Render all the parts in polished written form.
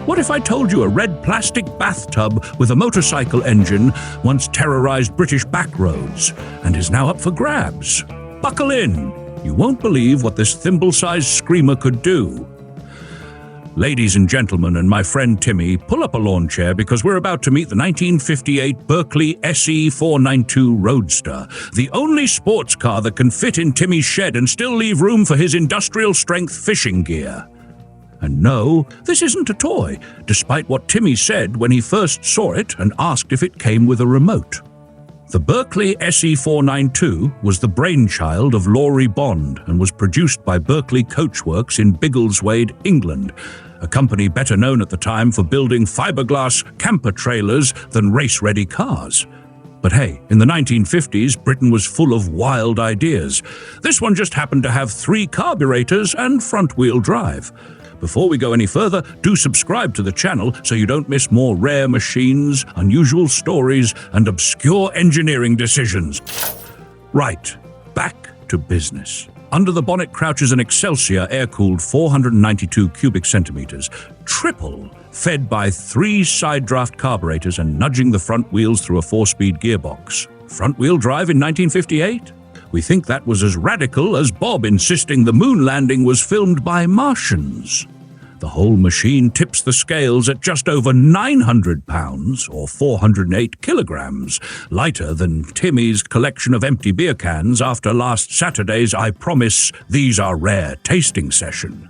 What if I told you a red plastic bathtub with a motorcycle engine once terrorized British back roads and is now up for grabs? Buckle in. You won't believe what this thimble-sized screamer could do. Ladies and gentlemen, and my friend Timmy, pull up a lawn chair because we're about to meet the 1958 Berkeley SE492 Roadster, the only sports car that can fit in Timmy's shed and still leave room for his industrial-strength fishing gear. And no, this isn't a toy, despite what Timmy said when he first saw it and asked if it came with a remote. The Berkeley SE492 was the brainchild of Lawrie Bond and was produced by Berkeley Coachworks in Biggleswade, England, a company better known at the time for building fiberglass camper trailers than race-ready cars. But hey, in the 1950s, Britain was full of wild ideas. This one just happened to have 3 carburetors and front-wheel drive. Before we go any further, do subscribe to the channel so you don't miss more rare machines, unusual stories, and obscure engineering decisions. Right, back to business. Under the bonnet crouches an Excelsior air-cooled 492 cubic centimeters, triple, fed by 3 side-draft carburetors and nudging the front wheels through a 4-speed gearbox. Front-wheel drive in 1958? We think that was as radical as Bob insisting the moon landing was filmed by Martians. The whole machine tips the scales at just over 900 pounds, or 408 kilograms, lighter than Timmy's collection of empty beer cans after last Saturday's I Promise These Are Rare tasting session.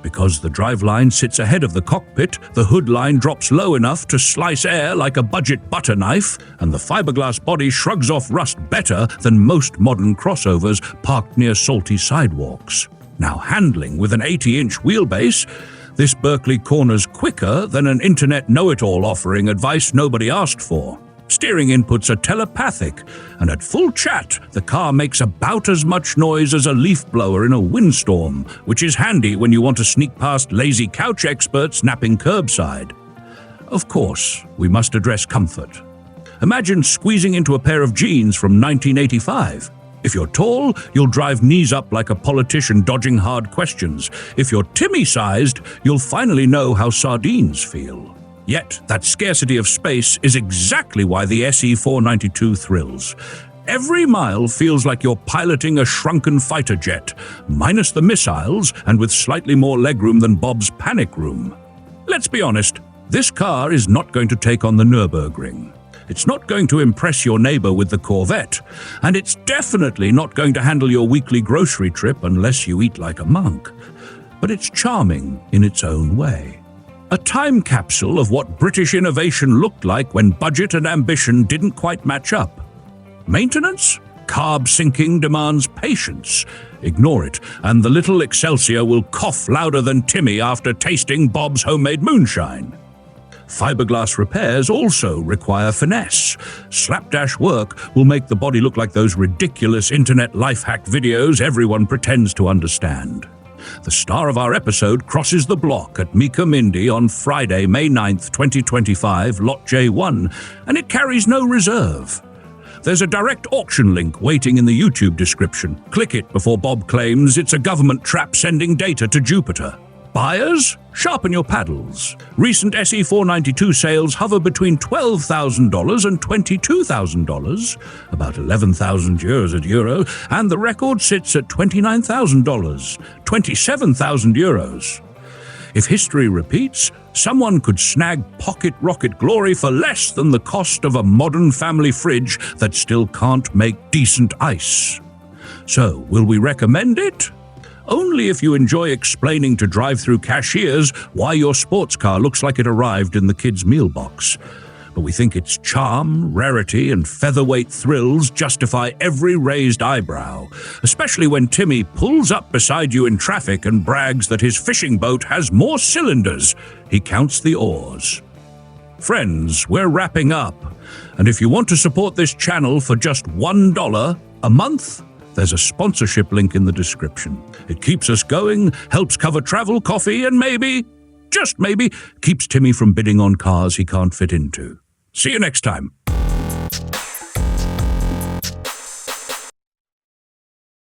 Because the driveline sits ahead of the cockpit, the hood line drops low enough to slice air like a budget butter knife, and the fiberglass body shrugs off rust better than most modern crossovers parked near salty sidewalks. Now handling with an 80-inch wheelbase, this Berkeley corners quicker than an internet know-it-all offering advice nobody asked for. Steering inputs are telepathic, and at full chat, the car makes about as much noise as a leaf blower in a windstorm, which is handy when you want to sneak past lazy couch experts napping curbside. Of course, we must address comfort. Imagine squeezing into a pair of jeans from 1985. If you're tall, you'll drive knees up like a politician dodging hard questions. If you're Timmy-sized, you'll finally know how sardines feel. Yet, that scarcity of space is exactly why the SE492 thrills. Every mile feels like you're piloting a shrunken fighter jet, minus the missiles and with slightly more legroom than Bob's panic room. Let's be honest, this car is not going to take on the Nürburgring. It's not going to impress your neighbor with the Corvette, and it's definitely not going to handle your weekly grocery trip unless you eat like a monk. But it's charming in its own way. A time capsule of what British innovation looked like when budget and ambition didn't quite match up. Maintenance? Carb sinking demands patience. Ignore it, and the little Excelsior will cough louder than Timmy after tasting Bob's homemade moonshine. Fiberglass repairs also require finesse. Slapdash work will make the body look like those ridiculous internet life hack videos everyone pretends to understand. The star of our episode crosses the block at Mecum Indy on Friday, May 9th, 2025, Lot J1, and it carries no reserve. There's a direct auction link waiting in the YouTube description. Click it before Bob claims it's a government trap sending data to Jupiter. Buyers? Sharpen your paddles. Recent SE492 sales hover between $12,000 and $22,000, about 11,000 euros at euro, and the record sits at $29,000, 27,000 euros. If history repeats, someone could snag pocket rocket glory for less than the cost of a modern family fridge that still can't make decent ice. So, will we recommend it? Only if you enjoy explaining to drive-through cashiers why your sports car looks like it arrived in the kids' meal box. But we think its charm, rarity, and featherweight thrills justify every raised eyebrow, especially when Timmy pulls up beside you in traffic and brags that his fishing boat has more cylinders. He counts the oars. Friends, we're wrapping up, and if you want to support this channel for just $1 a month, there's a sponsorship link in the description. It keeps us going, helps cover travel, coffee, and maybe, just maybe, keeps Timmy from bidding on cars he can't fit into. See you next time.